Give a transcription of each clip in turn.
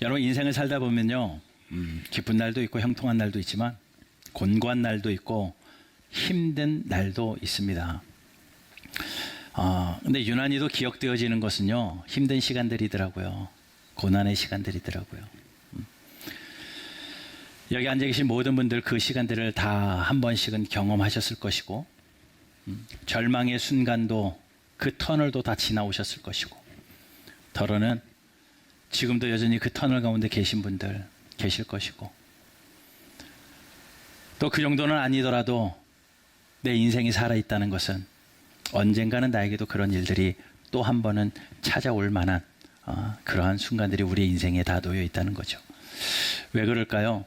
여러분 인생을 살다 보면요, 기쁜 날도 있고 형통한 날도 있지만 곤고한 날도 있고 힘든 날도 있습니다. 근데 유난히도 기억되어지는 것은요, 힘든 시간들이더라고요. 고난의 시간들이더라고요. 여기 앉아 계신 모든 분들 그 시간들을 다 한 번씩은 경험하셨을 것이고, 절망의 순간도 그 터널도 다 지나오셨을 것이고, 더러는 지금도 여전히 그 터널 가운데 계신 분들 계실 것이고, 또 그 정도는 아니더라도 내 인생이 살아있다는 것은 언젠가는 나에게도 그런 일들이 또 한 번은 찾아올 만한 그러한 순간들이 우리의 인생에 다 놓여 있다는 거죠. 왜 그럴까요?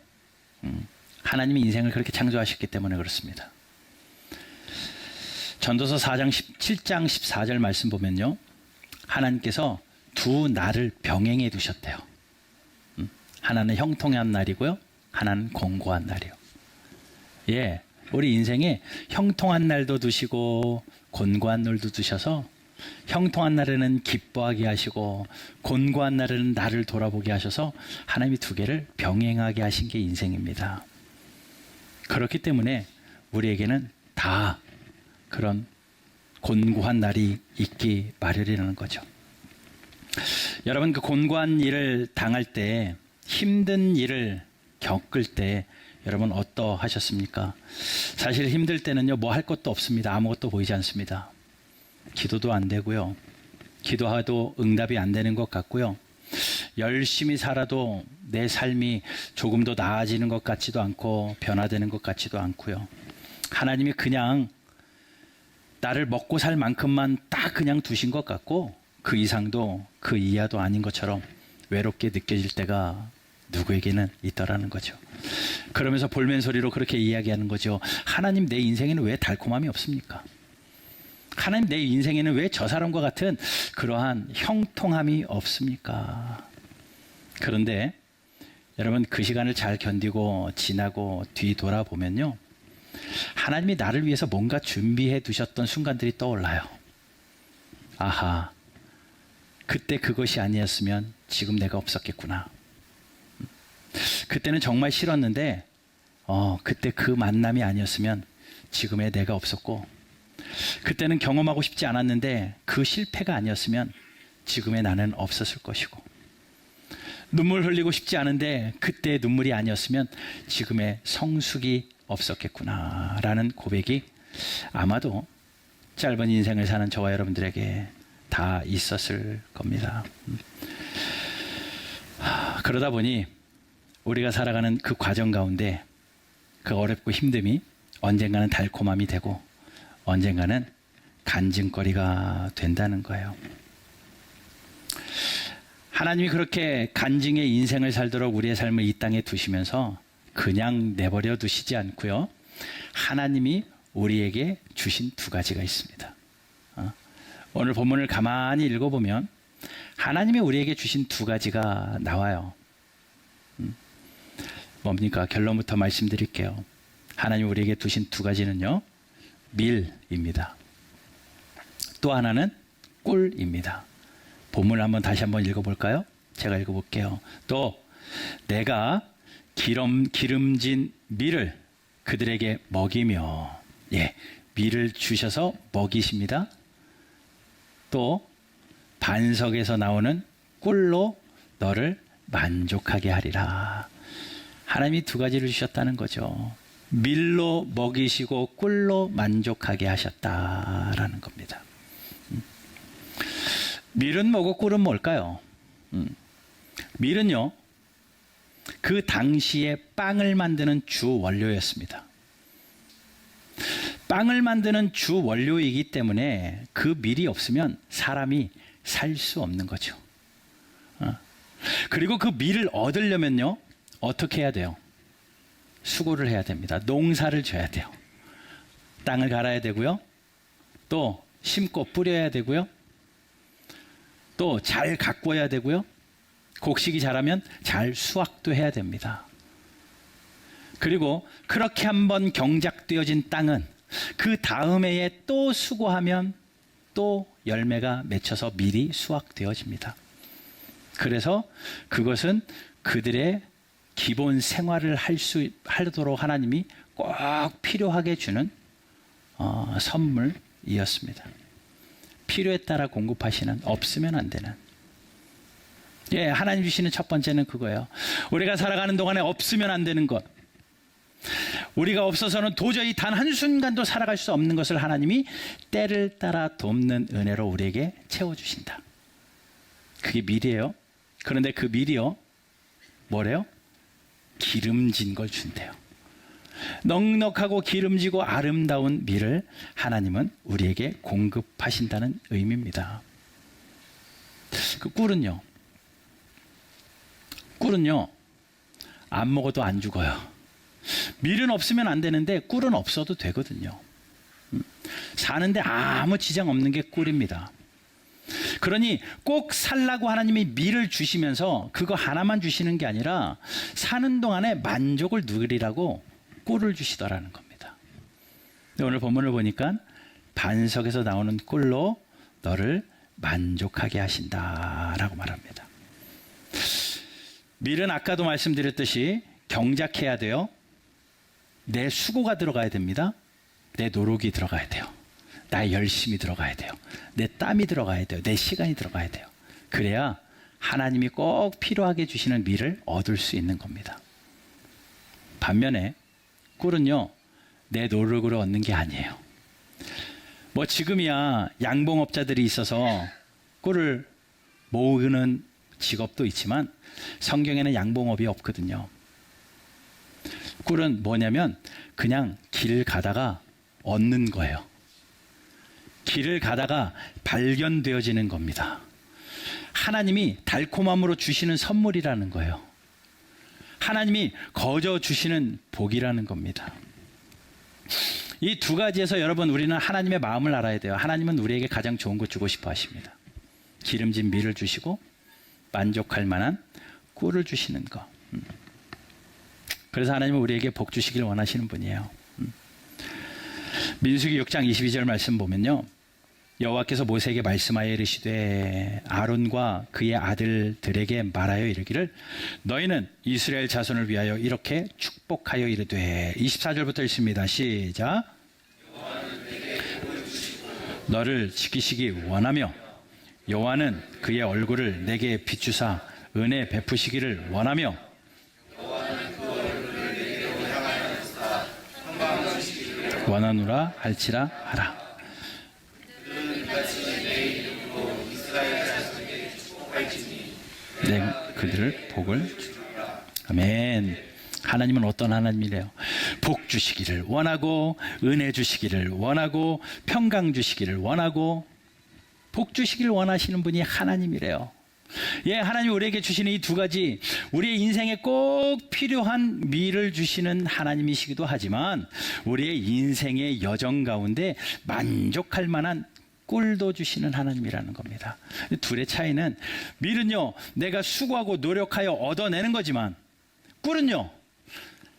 하나님이 인생을 그렇게 창조하셨기 때문에 그렇습니다. 전도서 7장 14절 말씀 보면요, 하나님께서 두 날을 병행해 두셨대요. 하나는 형통한 날이고요, 하나는 곤고한 날이요. 예, 우리 인생에 형통한 날도 두시고 곤고한 날도 두셔서, 형통한 날에는 기뻐하게 하시고 곤고한 날에는 나를 돌아보게 하셔서 하나님이 두 개를 병행하게 하신 게 인생입니다. 그렇기 때문에 우리에게는 다 그런 곤고한 날이 있기 마련이라는 거죠. 여러분, 그 곤고한 일을 당할 때, 힘든 일을 겪을 때 여러분 어떠하셨습니까? 사실 힘들 때는요, 뭐 할 것도 없습니다. 아무것도 보이지 않습니다. 기도도 안 되고요, 기도해도 응답이 안 되는 것 같고요, 열심히 살아도 내 삶이 조금 더 나아지는 것 같지도 않고 변화되는 것 같지도 않고요, 하나님이 그냥 나를 먹고 살 만큼만 딱 그냥 두신 것 같고 그 이상도 그 이하도 아닌 것처럼 외롭게 느껴질 때가 누구에게는 있더라는 거죠. 그러면서 볼멘 소리로 그렇게 이야기하는 거죠. 하나님, 내 인생에는 왜 달콤함이 없습니까? 하나님, 내 인생에는 왜 저 사람과 같은 그러한 형통함이 없습니까? 그런데 여러분, 그 시간을 잘 견디고 지나고 뒤돌아보면요, 하나님이 나를 위해서 뭔가 준비해 두셨던 순간들이 떠올라요. 아하, 그때 그것이 아니었으면 지금 내가 없었겠구나. 그때는 정말 싫었는데 그때 그 만남이 아니었으면 지금의 내가 없었고, 그때는 경험하고 싶지 않았는데 그 실패가 아니었으면 지금의 나는 없었을 것이고, 눈물 흘리고 싶지 않은데 그때의 눈물이 아니었으면 지금의 성숙이 없었겠구나 라는 고백이 아마도 짧은 인생을 사는 저와 여러분들에게 다 있었을 겁니다. 그러다 보니 우리가 살아가는 그 과정 가운데 그 어렵고 힘듦이 언젠가는 달콤함이 되고 언젠가는 간증거리가 된다는 거예요. 하나님이 그렇게 간증의 인생을 살도록 우리의 삶을 이 땅에 두시면서 그냥 내버려 두시지 않고요, 하나님이 우리에게 주신 두 가지가 있습니다. 오늘 본문을 가만히 읽어보면 하나님이 우리에게 주신 두 가지가 나와요. 뭡니까? 결론부터 말씀드릴게요. 하나님이 우리에게 두신 두 가지는요, 밀입니다. 또 하나는 꿀입니다. 본문을 다시 한번 읽어볼까요? 제가 읽어볼게요. 또 내가 기름진 밀을 그들에게 먹이며, 밀을 주셔서 먹이십니다. 또 반석에서 나오는 꿀로 너를 만족하게 하리라. 하나님이 두 가지를 주셨다는 거죠. 밀로 먹이시고 꿀로 만족하게 하셨다라는 겁니다. 밀은 뭐고 꿀은 뭘까요? 밀은요, 그 당시에 빵을 만드는 주 원료였습니다. 빵을 만드는 주 원료이기 때문에 그 밀이 없으면 사람이 살 수 없는 거죠. 그리고 그 밀을 얻으려면요, 어떻게 해야 돼요? 수고를 해야 됩니다. 농사를 져야 돼요. 땅을 갈아야 되고요, 또 심고 뿌려야 되고요, 또 잘 가꿔야 되고요, 곡식이 자라면 잘 수확도 해야 됩니다. 그리고 그렇게 한번 경작되어진 땅은 그 다음 해에 또 수고하면 또 열매가 맺혀서 밀이 수확되어집니다. 그래서 그것은 그들의 기본 생활을 하도록 하나님이 꼭 필요하게 주는 선물이었습니다. 필요에 따라 공급하시는, 없으면 안 되는. 예, 하나님 주시는 첫 번째는 그거예요. 우리가 살아가는 동안에 없으면 안 되는 것, 우리가 없어서는 도저히 단 한순간도 살아갈 수 없는 것을 하나님이 때를 따라 돕는 은혜로 우리에게 채워주신다. 그게 밀이에요. 그런데 그 밀이요, 뭐래요? 기름진 걸 준대요. 넉넉하고 기름지고 아름다운 밀을 하나님은 우리에게 공급하신다는 의미입니다. 그 꿀은요 안 먹어도 안 죽어요. 밀은 없으면 안 되는데 꿀은 없어도 되거든요. 사는데 아무 지장 없는 게 꿀입니다. 그러니 꼭 살라고 하나님이 밀을 주시면서 그거 하나만 주시는 게 아니라 사는 동안에 만족을 누리라고 꿀을 주시더라는 겁니다. 오늘 본문을 보니까 반석에서 나오는 꿀로 너를 만족하게 하신다라고 말합니다. 밀은 아까도 말씀드렸듯이 경작해야 돼요. 내 수고가 들어가야 됩니다. 내 노력이 들어가야 돼요. 나의 열심이 들어가야 돼요. 내 땀이 들어가야 돼요. 내 시간이 들어가야 돼요. 그래야 하나님이 꼭 필요하게 주시는 밀을 얻을 수 있는 겁니다. 반면에 꿀은요, 내 노력으로 얻는 게 아니에요. 뭐 지금이야 양봉업자들이 있어서 꿀을 모으는 직업도 있지만 성경에는 양봉업이 없거든요. 꿀은 뭐냐면 그냥 길 가다가 얻는 거예요. 길을 가다가 발견되어지는 겁니다. 하나님이 달콤함으로 주시는 선물이라는 거예요. 하나님이 거저 주시는 복이라는 겁니다. 이 두 가지에서 여러분, 우리는 하나님의 마음을 알아야 돼요. 하나님은 우리에게 가장 좋은 거 주고 싶어 하십니다. 기름진 밀을 주시고 만족할 만한 꿀을 주시는 거. 그래서 하나님은 우리에게 복 주시길 원하시는 분이에요. 민수기 6장 22절 말씀 보면요, 여호와께서 모세에게 말씀하여 이르시되 아론과 그의 아들들에게 말하여 이르기를 너희는 이스라엘 자손을 위하여 이렇게 축복하여 이르되, 24절부터 읽습니다. 시작. 너를 지키시기 원하며 여호와는 그의 얼굴을 내게 비추사 은혜 베푸시기를 원하며 원하노라 할지라 하라. 네, 그들을 복을 주리라. 아멘. 하나님은 어떤 하나님이래요? 복 주시기를 원하고, 은혜 주시기를 원하고, 평강 주시기를 원하고, 복 주시기를 원하시는 분이 하나님이래요. 예, 하나님이 우리에게 주시는 이 두 가지, 우리의 인생에 꼭 필요한 밀을 주시는 하나님이시기도 하지만 우리의 인생의 여정 가운데 만족할 만한 꿀도 주시는 하나님이라는 겁니다. 둘의 차이는, 밀은요 내가 수고하고 노력하여 얻어내는 거지만 꿀은요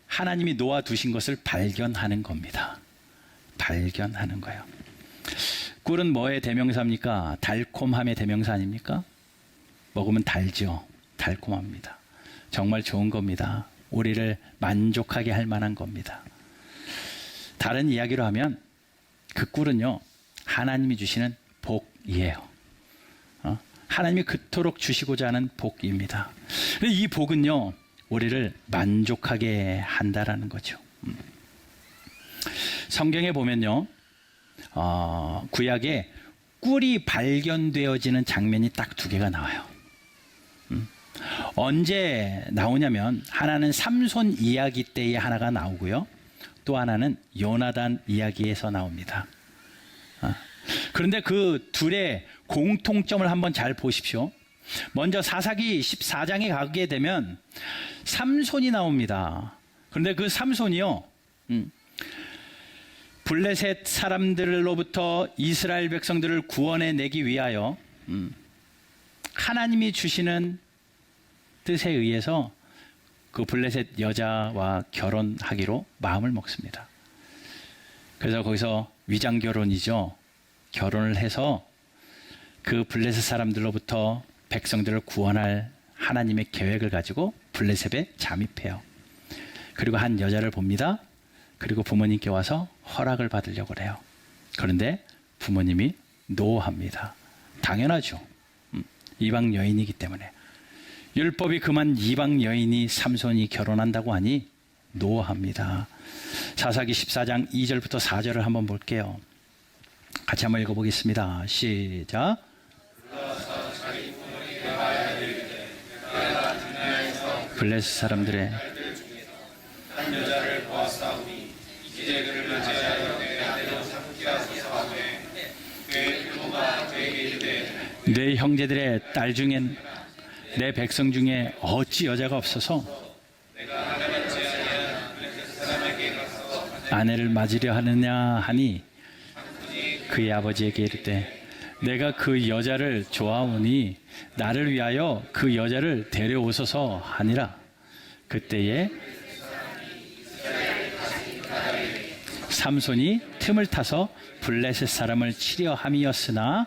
하나님이 놓아두신 것을 발견하는 겁니다. 발견하는 거예요. 꿀은 뭐의 대명사입니까? 달콤함의 대명사 아닙니까? 먹으면 달죠. 달콤합니다. 정말 좋은 겁니다. 우리를 만족하게 할 만한 겁니다. 다른 이야기로 하면 그 꿀은요 하나님이 주시는 복이에요. 하나님이 그토록 주시고자 하는 복입니다. 이 복은요 우리를 만족하게 한다라는 거죠. 성경에 보면요 구약에 꿀이 발견되어지는 장면이 딱 두 개가 나와요. 언제 나오냐면 하나는 삼손 이야기 때에 하나가 나오고요, 또 하나는 요나단 이야기에서 나옵니다. 그런데 그 둘의 공통점을 한번 잘 보십시오. 먼저 사사기 14장에 가게 되면 삼손이 나옵니다. 그런데 그 삼손이요 블레셋 사람들로부터 이스라엘 백성들을 구원해내기 위하여 하나님이 주시는 뜻에 의해서 그 블레셋 여자와 결혼하기로 마음을 먹습니다. 그래서 거기서 위장 결혼이죠. 결혼을 해서 그 블레셋 사람들로부터 백성들을 구원할 하나님의 계획을 가지고 블레셋에 잠입해요. 그리고 한 여자를 봅니다. 그리고 부모님께 와서 허락을 받으려고 그래요. 그런데 부모님이 노합니다. 당연하죠. 이방 여인이기 때문에. 율법이 금한 이방 여인이 삼손이 결혼한다고 하니 노합니다. 사사기 14장 2절부터 4절을 한번 볼게요. 같이 한번 읽어보겠습니다. 시작. 블레셋 사람들의 한 여자를 보았사오니 이제 그를 맞이하여 내 아내로 삼게 하소서 하매 그의 부모가 그에게 이르되 내 형제들의 딸 중엔 내 백성 중에 어찌 여자가 없어서 아내를 맞으려 하느냐 하니 그의 아버지에게 이르되 내가 그 여자를 좋아하오니 나를 위하여 그 여자를 데려오소서 하니라. 그때에 삼손이 틈을 타서 블레셋 사람을 치려 함이었으나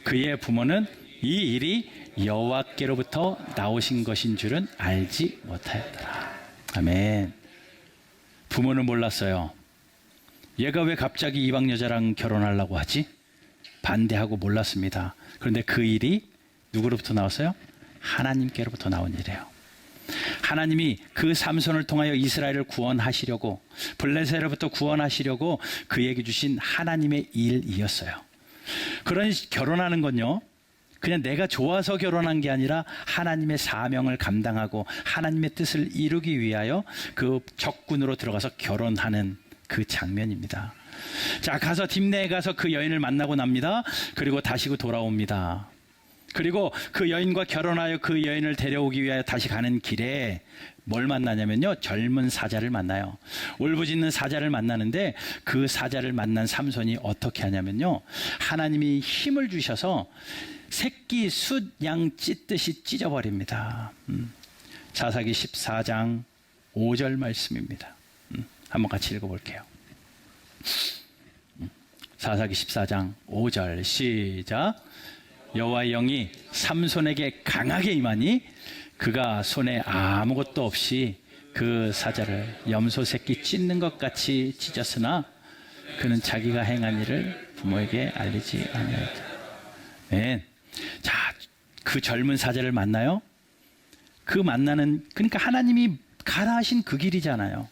그의 부모는 이 일이 여호와께로부터 나오신 것인 줄은 알지 못하였더라. 아멘. 부모는 몰랐어요. 얘가 왜 갑자기 이방 여자랑 결혼하려고 하지? 반대하고 몰랐습니다. 그런데 그 일이 누구로부터 나왔어요? 하나님께로부터 나온 일이에요. 하나님이 그 삼손을 통하여 이스라엘을 구원하시려고, 블레셋으로부터 구원하시려고 그에게 주신 하나님의 일이었어요. 그러니 결혼하는 건요, 그냥 내가 좋아서 결혼한 게 아니라 하나님의 사명을 감당하고 하나님의 뜻을 이루기 위하여 그 적군으로 들어가서 결혼하는 그 장면입니다. 자, 가서 딥내에 가서 그 여인을 만나고 납니다. 그리고 다시 돌아옵니다. 그리고 그 여인과 결혼하여 그 여인을 데려오기 위하여 다시 가는 길에 뭘 만나냐면요, 젊은 사자를 만나요. 울부짖는 사자를 만나는데 그 사자를 만난 삼손이 어떻게 하냐면요, 하나님이 힘을 주셔서 새끼 숫양 찢듯이 찢어버립니다. 사사기 14장 5절 말씀입니다. 한번 같이 읽어볼게요. 사사기 14장 5절 시작. 여호와의 영이 삼손에게 강하게 임하니 그가 손에 아무것도 없이 그 사자를 염소 새끼 찢는 것 같이 찢었으나 그는 자기가 행한 일을 부모에게 알리지 아니하였다. 네. 자, 그 젊은 사자를 만나요. 그 만나는, 그러니까 하나님이 가라 하신 그 길이잖아요.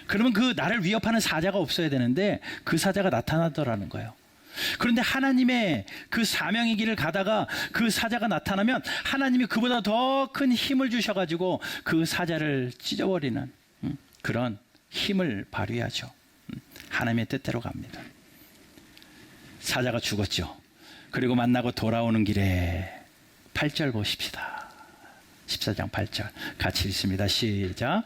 그러면 그 나를 위협하는 사자가 없어야 되는데 그 사자가 나타나더라는 거예요. 그런데 하나님의 그 사명의 길을 가다가 그 사자가 나타나면 하나님이 그보다 더 큰 힘을 주셔가지고 그 사자를 찢어버리는 그런 힘을 발휘하죠. 하나님의 뜻대로 갑니다. 사자가 죽었죠. 그리고 만나고 돌아오는 길에 8절 보십시다. 14장 8절 같이 읽습니다. 시작.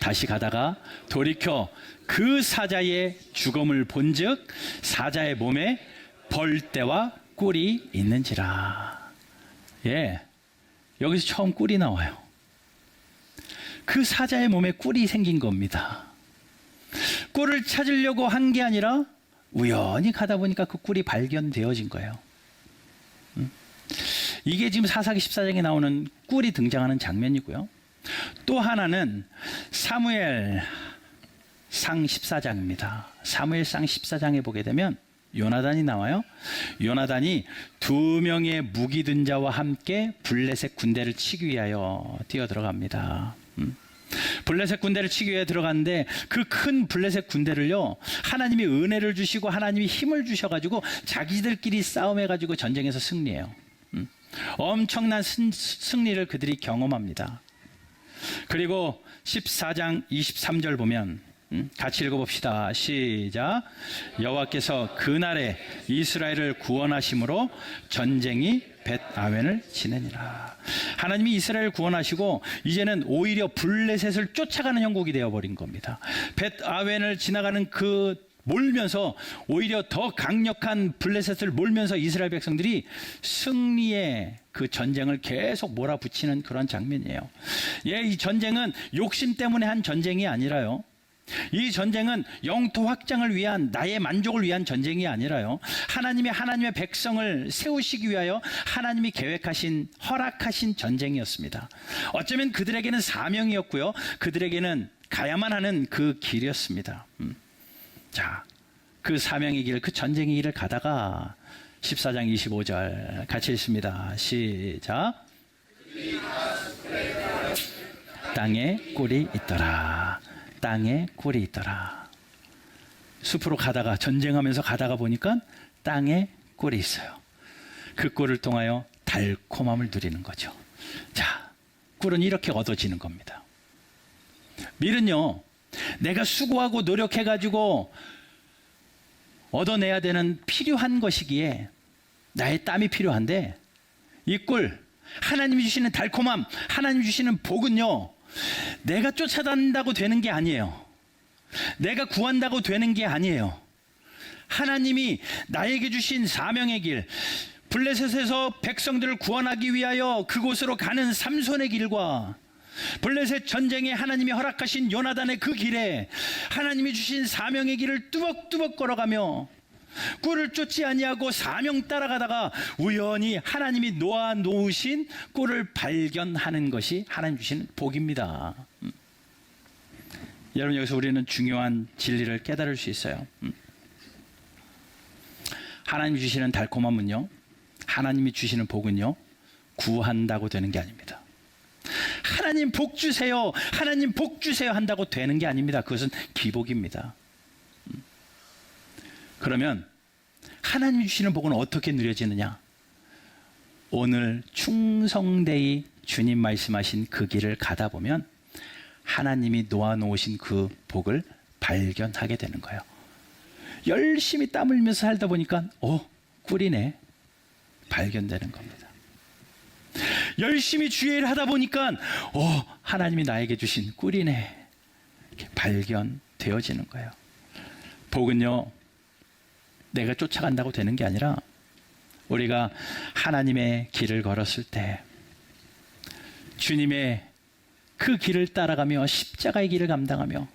다시 가다가 돌이켜 그 사자의 죽음을 본즉 사자의 몸에 벌떼와 꿀이 있는지라. 예, 여기서 처음 꿀이 나와요. 그 사자의 몸에 꿀이 생긴 겁니다. 꿀을 찾으려고 한 게 아니라 우연히 가다 보니까 그 꿀이 발견되어진 거예요. 이게 지금 사사기 14장에 나오는 꿀이 등장하는 장면이고요. 또 하나는 사무엘상 14장입니다. 사무엘상 14장에 보게 되면 요나단이 나와요. 요나단이 2명의 무기든 자와 함께 블레셋 군대를 치기 위하여 뛰어들어갑니다. 블레셋 군대를 치기 위해 들어갔는데 그 큰 블레셋 군대를요, 하나님이 은혜를 주시고 하나님이 힘을 주셔가지고 자기들끼리 싸움해가지고 전쟁에서 승리해요. 엄청난 승리를 그들이 경험합니다. 그리고 14장 23절 보면 같이 읽어봅시다. 시작. 여호와께서 그날에 이스라엘을 구원하심으로 전쟁이 벳아웬을 지내니라. 하나님이 이스라엘을 구원하시고 이제는 오히려 블레셋을 쫓아가는 형국이 되어버린 겁니다. 벳아웬을 지나가는 그 몰면서 오히려 더 강력한 블레셋을 몰면서 이스라엘 백성들이 승리의 그 전쟁을 계속 몰아붙이는 그런 장면이에요. 예, 이 전쟁은 욕심 때문에 한 전쟁이 아니라요, 이 전쟁은 영토 확장을 위한, 나의 만족을 위한 전쟁이 아니라요, 하나님의 백성을 세우시기 위하여 하나님이 계획하신, 허락하신 전쟁이었습니다. 어쩌면 그들에게는 사명이었고요, 그들에게는 가야만 하는 그 길이었습니다. 자, 그 사명의 길, 그 전쟁의 길을 가다가 14장 25절 같이 읽습니다. 시작. 땅에 꿀이 있더라. 땅에 꿀이 있더라. 숲으로 가다가, 전쟁하면서 가다가 보니까 땅에 꿀이 있어요. 그 꿀을 통하여 달콤함을 누리는 거죠. 자, 꿀은 이렇게 얻어지는 겁니다. 밀은요, 내가 수고하고 노력해가지고 얻어내야 되는 필요한 것이기에 나의 땀이 필요한데, 이 꿀, 하나님이 주시는 달콤함, 하나님이 주시는 복은요, 내가 쫓아다닌다고 되는 게 아니에요. 내가 구한다고 되는 게 아니에요. 하나님이 나에게 주신 사명의 길, 블레셋에서 백성들을 구원하기 위하여 그곳으로 가는 삼손의 길과 블레셋 전쟁에 하나님이 허락하신 요나단의 그 길에 하나님이 주신 사명의 길을 뚜벅뚜벅 걸어가며 꿀을 쫓지 아니하고 사명 따라가다가 우연히 하나님이 놓아 놓으신 꿀을 발견하는 것이 하나님 주시는 복입니다. 여러분, 여기서 우리는 중요한 진리를 깨달을 수 있어요. 하나님 주시는 달콤함은요, 하나님이 주시는 복은요, 구한다고 되는 게 아닙니다. 하나님 복 주세요, 하나님 복 주세요 한다고 되는 게 아닙니다. 그것은 기복입니다. 그러면 하나님이 주시는 복은 어떻게 누려지느냐? 오늘 충성되이 주님 말씀하신 그 길을 가다 보면 하나님이 놓아놓으신 그 복을 발견하게 되는 거예요. 열심히 땀 흘리면서 살다 보니까 꿀이네, 발견되는 겁니다. 열심히 주의 일을 하다 보니까 하나님이 나에게 주신 꿀이네, 이렇게 발견되어지는 거예요. 복은요, 내가 쫓아간다고 되는 게 아니라 우리가 하나님의 길을 걸었을 때 주님의 그 길을 따라가며 십자가의 길을 감당하며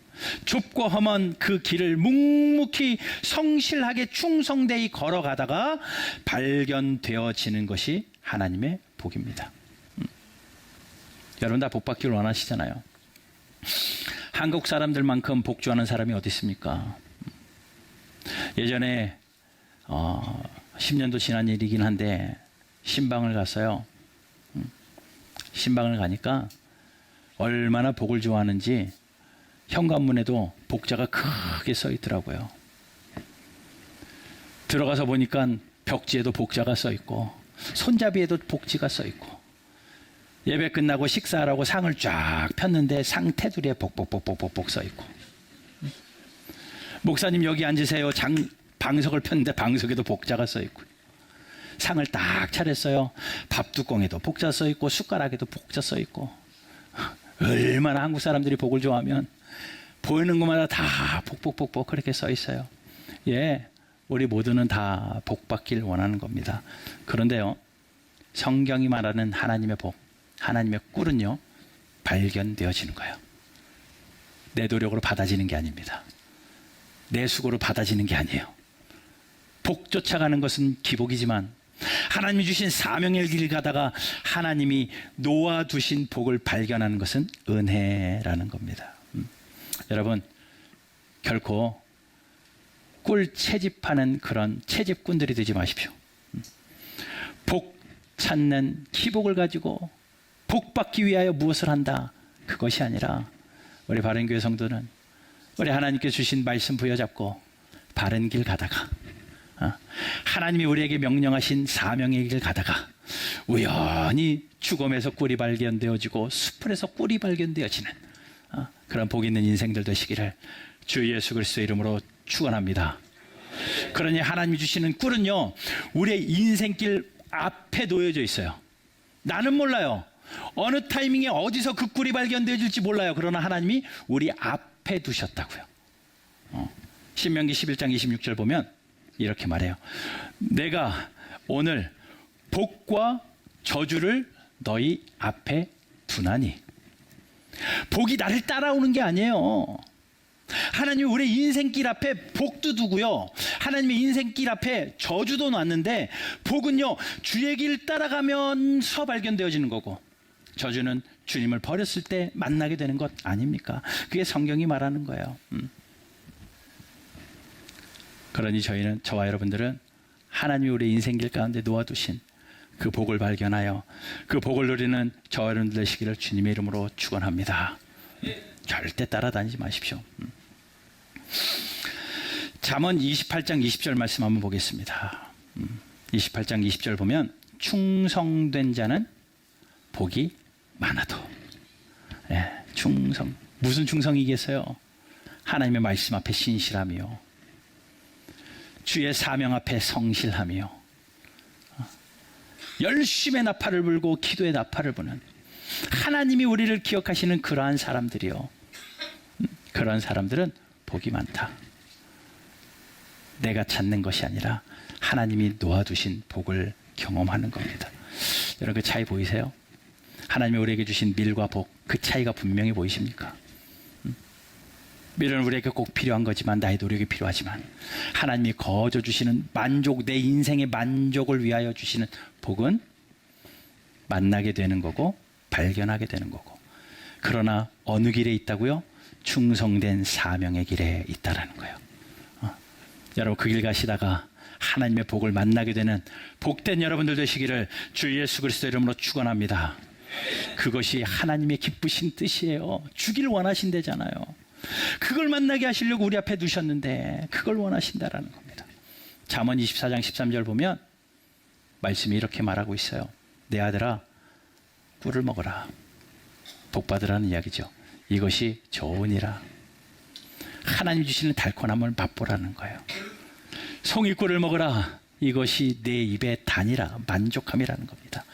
좁고 험한 그 길을 묵묵히 성실하게 충성되이 걸어가다가 발견되어지는 것이 하나님의 복입니다. 여러분 다 복 받기를 원하시잖아요. 한국 사람들만큼 복주하는 사람이 어디 있습니까? 예전에 10년도 지난 일이긴 한데 신방을 갔어요. 신방을 가니까 얼마나 복을 좋아하는지 현관문에도 복자가 크게 써 있더라고요. 들어가서 보니까 벽지에도 복자가 써 있고 손잡이에도 복지가 써 있고, 예배 끝나고 식사하라고 상을 쫙 폈는데 상 테두리에 복복복복복복 써 있고, 목사님 여기 앉으세요, 방석을 폈는데 방석에도 복자가 써 있고, 상을 딱 차렸어요, 밥 뚜껑에도 복자 써 있고 숟가락에도 복자 써 있고. 얼마나 한국 사람들이 복을 좋아하면 보이는 것마다 다 복복복복 그렇게 써 있어요. 예, 우리 모두는 다 복 받길 원하는 겁니다. 그런데요, 성경이 말하는 하나님의 복, 하나님의 꿀은요, 발견되어지는 거예요. 내 노력으로 받아지는 게 아닙니다. 내 수고로 받아지는 게 아니에요. 복 쫓아가는 것은 기복이지만 하나님이 주신 사명의 길 가다가 하나님이 놓아두신 복을 발견하는 것은 은혜라는 겁니다. 여러분, 결코 꿀 채집하는 그런 채집꾼들이 되지 마십시오. 복 찾는 기복을 가지고 복 받기 위하여 무엇을 한다, 그것이 아니라 우리 바른교회 성도는 우리 하나님께 주신 말씀 부여잡고 바른 길 가다가 하나님이 우리에게 명령하신 사명의 길 가다가 우연히 죽음에서 꿀이 발견되어지고 수풀에서 꿀이 발견되어지는 그런 복 있는 인생들 되시기를 주 예수 그리스도의 이름으로 축원합니다. 그러니 하나님이 주시는 꿀은요, 우리의 인생길 앞에 놓여져 있어요. 나는 몰라요. 어느 타이밍에 어디서 그 꿀이 발견되어질지 몰라요. 그러나 하나님이 우리 앞에 두셨다고요. 신명기 11장 26절 보면 이렇게 말해요. 내가 오늘 복과 저주를 너희 앞에 두나니. 복이 나를 따라오는 게 아니에요. 하나님이 우리 인생길 앞에 복도 두고요. 하나님의 인생길 앞에 저주도 놨는데 복은요, 주의 길 따라가면서 발견되어지는 거고, 저주는 주님을 버렸을 때 만나게 되는 것 아닙니까? 그게 성경이 말하는 거예요. 그러니 저와 여러분들은 하나님이 우리 인생길 가운데 놓아두신 그 복을 발견하여 그 복을 누리는 저와 여러분들 되시기를 주님의 이름으로 축원합니다. 절대 따라다니지 마십시오. 잠언 28장 20절 말씀 한번 보겠습니다. 28장 20절 보면 충성된 자는 복이 많아도. 충성. 무슨 충성이겠어요? 하나님의 말씀 앞에 신실하며 주의 사명 앞에 성실하며 열심의 나팔을 불고 기도의 나팔을 부는 하나님이 우리를 기억하시는 그러한 사람들이요. 그런 사람들은 복이 많다. 내가 찾는 것이 아니라 하나님이 놓아두신 복을 경험하는 겁니다. 여러분, 그 차이 보이세요? 하나님이 우리에게 주신 밀과 복, 그 차이가 분명히 보이십니까? 밀은 우리에게 꼭 필요한 거지만, 나의 노력이 필요하지만, 하나님이 거저 주시는 만족, 내 인생의 만족을 위하여 주시는 복은 만나게 되는 거고 발견하게 되는 거고, 그러나 어느 길에 있다고요? 충성된 사명의 길에 있다라는 거예요. 여러분, 그 길 가시다가 하나님의 복을 만나게 되는 복된 여러분들 되시기를 주 예수 그리스도 이름으로 축원합니다. 그것이 하나님의 기쁘신 뜻이에요. 주길 원하신대잖아요. 그걸 만나게 하시려고 우리 앞에 두셨는데 그걸 원하신다라는 겁니다. 잠언 24장 13절 보면 말씀이 이렇게 말하고 있어요. 내 아들아, 꿀을 먹어라. 복 받으라는 이야기죠. 이것이 좋으니라. 하나님 주시는 달콤함을 맛보라는 거예요. 송이꿀을 먹어라. 이것이 내 입에 단이라, 만족함이라는 겁니다.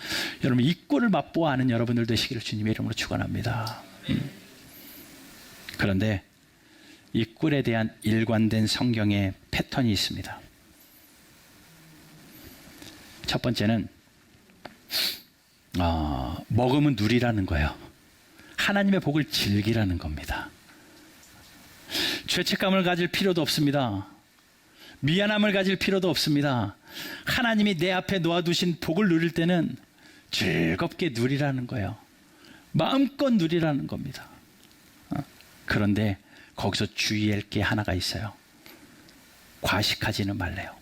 여러분, 이 꿀을 맛보아 아는 여러분들 되시기를 주님의 이름으로 축원합니다. 그런데 이 꿀에 대한 일관된 성경의 패턴이 있습니다. 첫 번째는 먹으면 누리라는 거예요. 하나님의 복을 즐기라는 겁니다. 죄책감을 가질 필요도 없습니다. 미안함을 가질 필요도 없습니다. 하나님이 내 앞에 놓아두신 복을 누릴 때는 즐겁게 누리라는 거예요. 마음껏 누리라는 겁니다. 그런데 거기서 주의할 게 하나가 있어요. 과식하지는 말래요.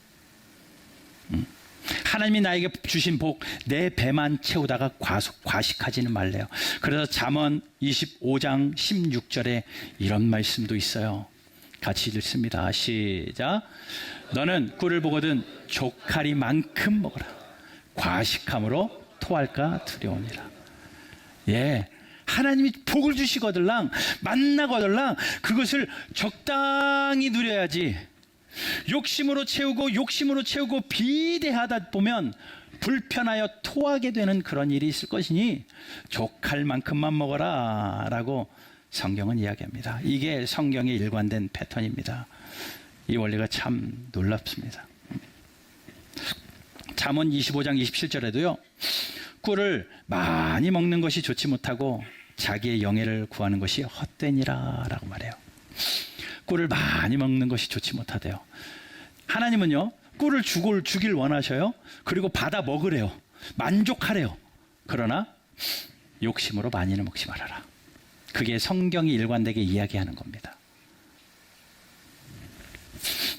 하나님이 나에게 주신 복, 내 배만 채우다가 과식하지는 말래요. 그래서 잠언 25장 16절에 이런 말씀도 있어요. 같이 읽습니다. 시작. 너는 꿀을 보거든 조카리만큼 먹어라. 과식함으로 토할까 두려우니라. 하나님이 복을 주시거들랑 만나거들랑 그것을 적당히 누려야지, 욕심으로 채우고 비대하다 보면 불편하여 토하게 되는 그런 일이 있을 것이니 족할 만큼만 먹어라 라고 성경은 이야기합니다. 이게 성경의 일관된 패턴입니다. 이 원리가 참 놀랍습니다. 잠언 25장 27절에도요. 꿀을 많이 먹는 것이 좋지 못하고 자기의 영예를 구하는 것이 헛되니라 라고 말해요. 꿀을 많이 먹는 것이 좋지 못하대요. 하나님은요, 꿀을 주길 원하셔요. 그리고 받아 먹으래요. 만족하래요. 그러나 욕심으로 많이는 먹지 말아라. 그게 성경이 일관되게 이야기하는 겁니다.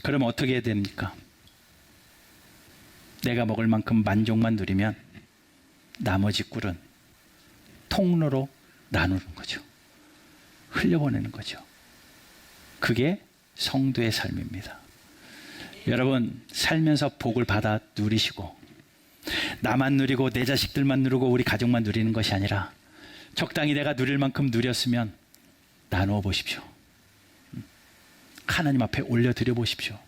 그럼 어떻게 해야 됩니까? 내가 먹을 만큼 만족만 누리면 나머지 꿀은 통로로 나누는 거죠. 흘려보내는 거죠. 그게 성도의 삶입니다. 여러분, 살면서 복을 받아 누리시고 나만 누리고 내 자식들만 누리고 우리 가족만 누리는 것이 아니라 적당히 내가 누릴 만큼 누렸으면 나누어 보십시오. 하나님 앞에 올려드려 보십시오.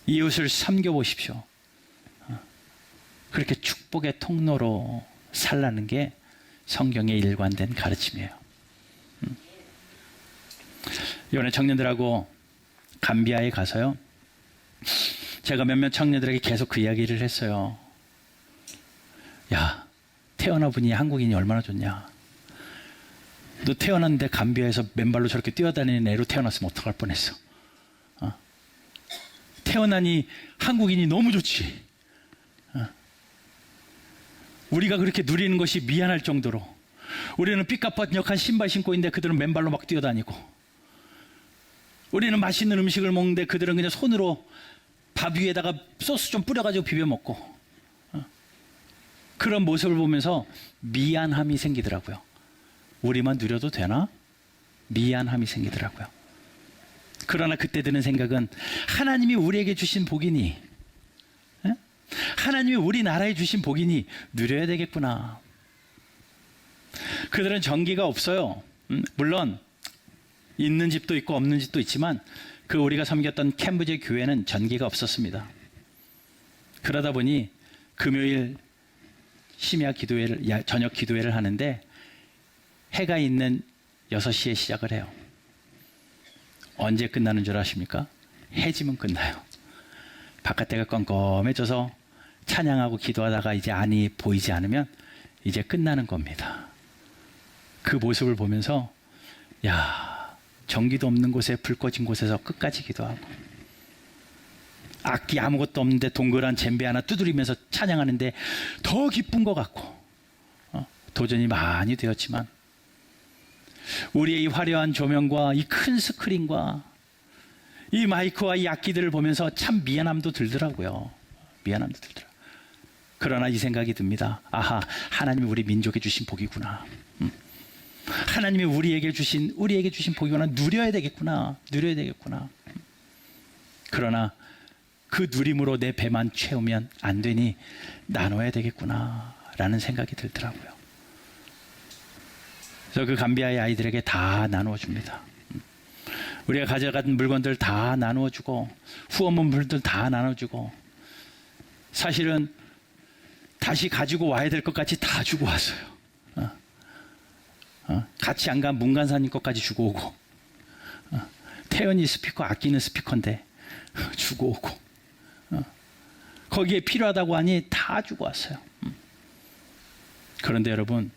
이웃을 섬겨 보십시오. 그렇게 축복의 통로로 살라는 게 성경의 일관된 가르침이에요. 이번에 청년들하고 감비아에 가서요, 제가 몇몇 청년들에게 계속 그 이야기를 했어요. 야, 태어나 보니 한국인이 얼마나 좋냐. 너 태어났는데 감비아에서 맨발로 저렇게 뛰어다니는 애로 태어났으면 어떡할 뻔했어. 태어나니 한국인이 너무 좋지. 우리가 그렇게 누리는 것이 미안할 정도로 우리는 삐까뻔쩍한 신발 신고 있는데 그들은 맨발로 막 뛰어다니고, 우리는 맛있는 음식을 먹는데 그들은 그냥 손으로 밥 위에다가 소스 좀 뿌려가지고 비벼 먹고, 그런 모습을 보면서 미안함이 생기더라고요. 우리만 누려도 되나? 미안함이 생기더라고요. 그러나 그때 드는 생각은 하나님이 우리에게 주신 복이니, 하나님이 우리나라에 주신 복이니 누려야 되겠구나. 그들은 전기가 없어요. 물론 있는 집도 있고 없는 집도 있지만 그 우리가 섬겼던 캠브제 교회는 전기가 없었습니다. 그러다 보니 금요일 심야 기도회를, 저녁 기도회를 하는데 해가 있는 6시에 시작을 해요. 언제 끝나는 줄 아십니까? 해지면 끝나요. 바깥에가 껌껌해져서 찬양하고 기도하다가 이제 안이 보이지 않으면 이제 끝나는 겁니다. 그 모습을 보면서 야, 전기도 없는 곳에 불 꺼진 곳에서 끝까지 기도하고, 악기 아무것도 없는데 동그란 젬베 하나 두드리면서 찬양하는데 더 기쁜 것 같고, 도전이 많이 되었지만 우리의 이 화려한 조명과 이 큰 스크린과 이 마이크와 이 악기들을 보면서 참 미안함도 들더라고요. 미안함도 들더라고요. 그러나 이 생각이 듭니다. 아하, 하나님이 우리 민족에 주신 복이구나. 하나님이 우리에게 주신 복이구나. 누려야 되겠구나. 그러나 그 누림으로 내 배만 채우면 안 되니 나눠야 되겠구나 라는 생각이 들더라고요. 그래서 그 감비아의 아이들에게 다 나누어 줍니다. 우리가 가져간 물건들 다 나누어 주고, 후원물들 다 나눠주고, 사실은 다시 가지고 와야 될 것 같이 다 주고 왔어요. 같이 안 간 문간사님 것까지 주고 오고, 태연이 스피커 아끼는 스피커인데 주고 오고, 거기에 필요하다고 하니 다 주고 왔어요. 그런데 여러분,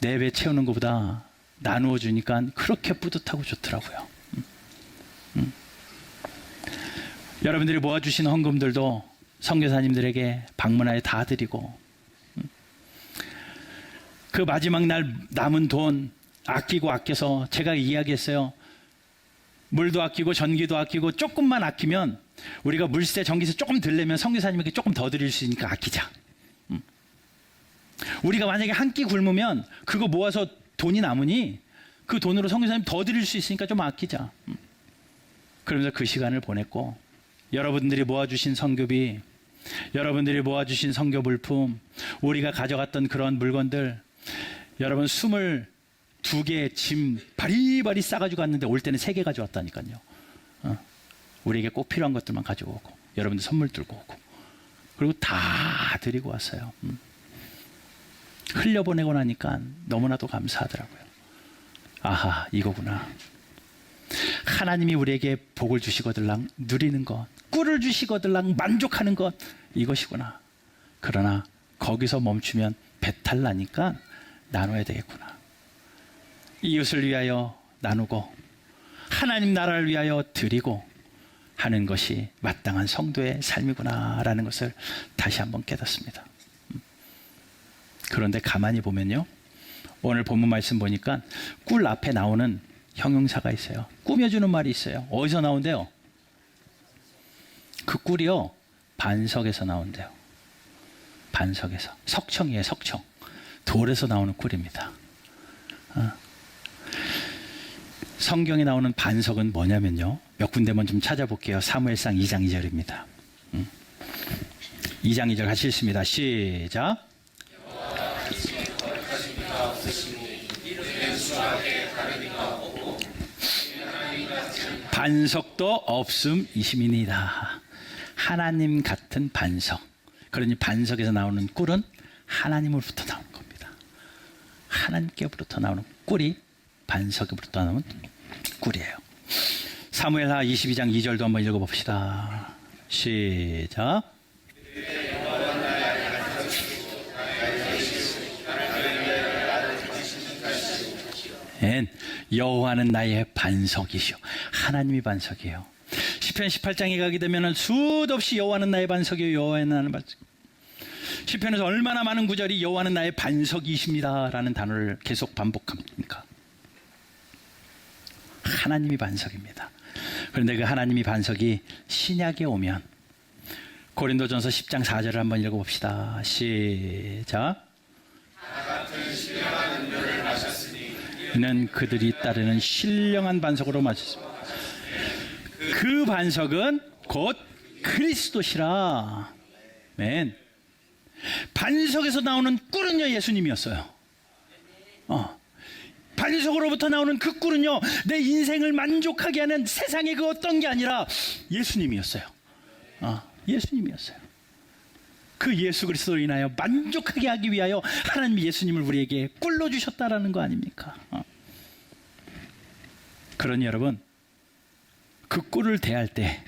내 배 채우는 것보다 나누어 주니까 그렇게 뿌듯하고 좋더라고요. 여러분들이 모아주신 헌금들도 선교사님들에게 방문하여 다 드리고, 그 마지막 날 남은 돈 아껴서 제가 이야기했어요. 물도 아끼고 전기도 아끼고 조금만 아끼면, 우리가 물세 전기세 조금 덜 내면 선교사님에게 조금 더 드릴 수 있으니까 아끼자. 우리가 만약에 한 끼 굶으면 그거 모아서 돈이 남으니 그 돈으로 선교사님 더 드릴 수 있으니까 좀 아끼자. 그러면서 그 시간을 보냈고, 여러분들이 모아주신 선교비, 여러분들이 모아주신 선교 물품, 우리가 가져갔던 그런 물건들, 여러분 22개의 짐 바리바리 싸가지고 갔는데 올 때는 3개 가져왔다니까요. 우리에게 꼭 필요한 것들만 가지고 오고, 여러분들 선물 들고 오고, 그리고 다 드리고 왔어요. 흘려보내고 나니까 너무나도 감사하더라고요. 아하, 이거구나. 하나님이 우리에게 복을 주시거들랑 누리는 것, 꿀을 주시거들랑 만족하는 것, 이것이구나. 그러나 거기서 멈추면 배탈 나니까 나눠야 되겠구나. 이웃을 위하여 나누고 하나님 나라를 위하여 드리고 하는 것이 마땅한 성도의 삶이구나라는 것을 다시 한번 깨닫습니다. 그런데 가만히 보면요, 오늘 본문 말씀 보니까 꿀 앞에 나오는 형용사가 있어요. 꾸며주는 말이 있어요. 어디서 나온대요? 그 꿀이요, 반석에서 나온대요. 반석에서. 석청이에요, 석청. 돌에서 나오는 꿀입니다. 성경에 나오는 반석은 뭐냐면요, 몇 군데만 좀 찾아볼게요. 사무엘상 2장 2절입니다. 2장 2절 같이 읽습니다. 시작. 반석도 없음이심이니이다. 하나님 같은 반석. 그러니 반석에서 나오는 꿀은 하나님으로부터 나오는 겁니다. 하나님께로부터 나오는 꿀이 반석으로부터 나오는 꿀이에요. 사무엘하 22장 2절도 한번 읽어봅시다. 시작. 여호와는 나의 반석이시오. 하나님이 반석이에요. 시편 18장에 가게 되면 수도 없이 여호와는 나의 반석이요 여호와는 나의 반석. 시편에서 얼마나 많은 구절이 여호와는 나의 반석이십니다 라는 단어를 계속 반복합니까? 하나님이 반석입니다. 그런데 그 하나님이 반석이 신약에 오면 고린도전서 10장 4절을 한번 읽어봅시다. 시작. 이는 그들이 따르는 신령한 반석으로 맞췄습니다. 그 반석은 곧 그리스도시라. 맨. 반석에서 나오는 꿀은요 예수님이었어요. 반석으로부터 나오는 그 꿀은요 내 인생을 만족하게 하는 세상의 그 어떤 게 아니라 예수님이었어요. 예수님이었어요. 그 예수 그리스도로 인하여 만족하게 하기 위하여 하나님이 예수님을 우리에게 꿀로 주셨다라는 거 아닙니까? 그러니 여러분 그 꿀을 대할 때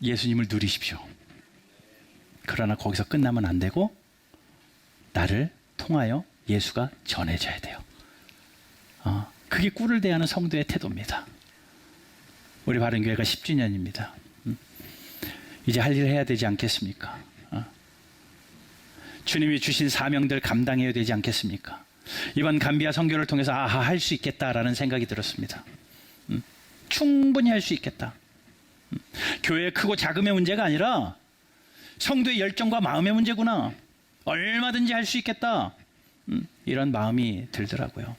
예수님을 누리십시오. 그러나 거기서 끝나면 안 되고 나를 통하여 예수가 전해져야 돼요. 그게 꿀을 대하는 성도의 태도입니다. 우리 바른교회가 10주년입니다. 이제 할 일을 해야 되지 않겠습니까? 주님이 주신 사명들 감당해야 되지 않겠습니까? 이번 감비아 선교를 통해서 할 수 있겠다라는 생각이 들었습니다. 충분히 할 수 있겠다. 교회의 크고 작음의 문제가 아니라 성도의 열정과 마음의 문제구나. 얼마든지 할 수 있겠다. 이런 마음이 들더라고요.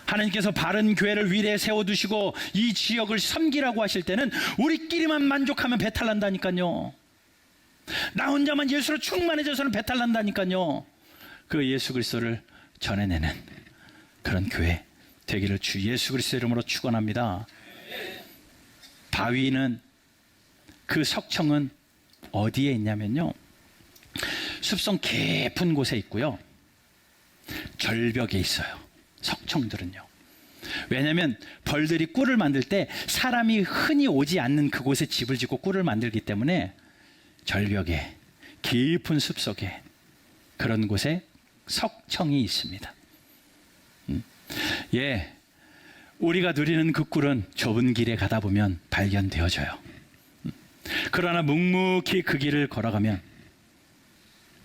하나님께서 바른 교회를 위례에 세워두시고 이 지역을 섬기라고 하실 때는 우리끼리만 만족하면 배탈 난다니까요. 나 혼자만 예수로 충만해져서는 배탈 난다니까요. 그 예수 그리스도를 전해내는 그런 교회 되기를 주 예수 그리스도 이름으로 축원합니다. 바위는 그 석청은 어디에 있냐면요 숲속 깊은 곳에 있고요 절벽에 있어요. 석청들은요. 왜냐하면 벌들이 꿀을 만들 때 사람이 흔히 오지 않는 그곳에 집을 짓고 꿀을 만들기 때문에 절벽에 깊은 숲속에 그런 곳에 석청이 있습니다. 우리가 누리는 그 꿀은 좁은 길에 가다 보면 발견되어져요. 그러나 묵묵히 그 길을 걸어가면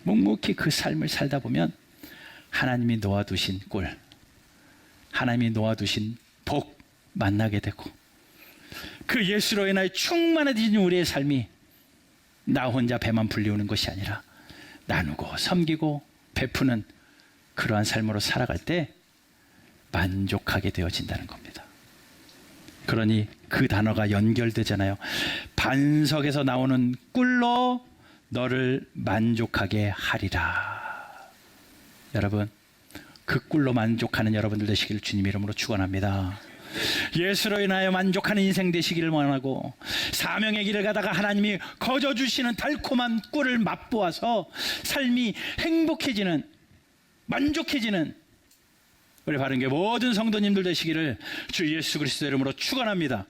묵묵히 그 삶을 살다 보면 하나님이 놓아두신 꿀, 하나님이 놓아두신 복 만나게 되고 그 예수로 인하여 충만해진 우리의 삶이 나 혼자 배만 불리우는 것이 아니라 나누고 섬기고 베푸는 그러한 삶으로 살아갈 때 만족하게 되어진다는 겁니다. 그러니 그 단어가 연결되잖아요. 반석에서 나오는 꿀로 너를 만족하게 하리라. 여러분 그 꿀로 만족하는 여러분들 되시기를 주님 이름으로 축원합니다. 예수로 인하여 만족하는 인생 되시기를 원하고 사명의 길을 가다가 하나님이 거저 주시는 달콤한 꿀을 맛보아서 삶이 행복해지는 만족해지는 우리 바른교회 모든 성도님들 되시기를 주 예수 그리스도 이름으로 축원합니다.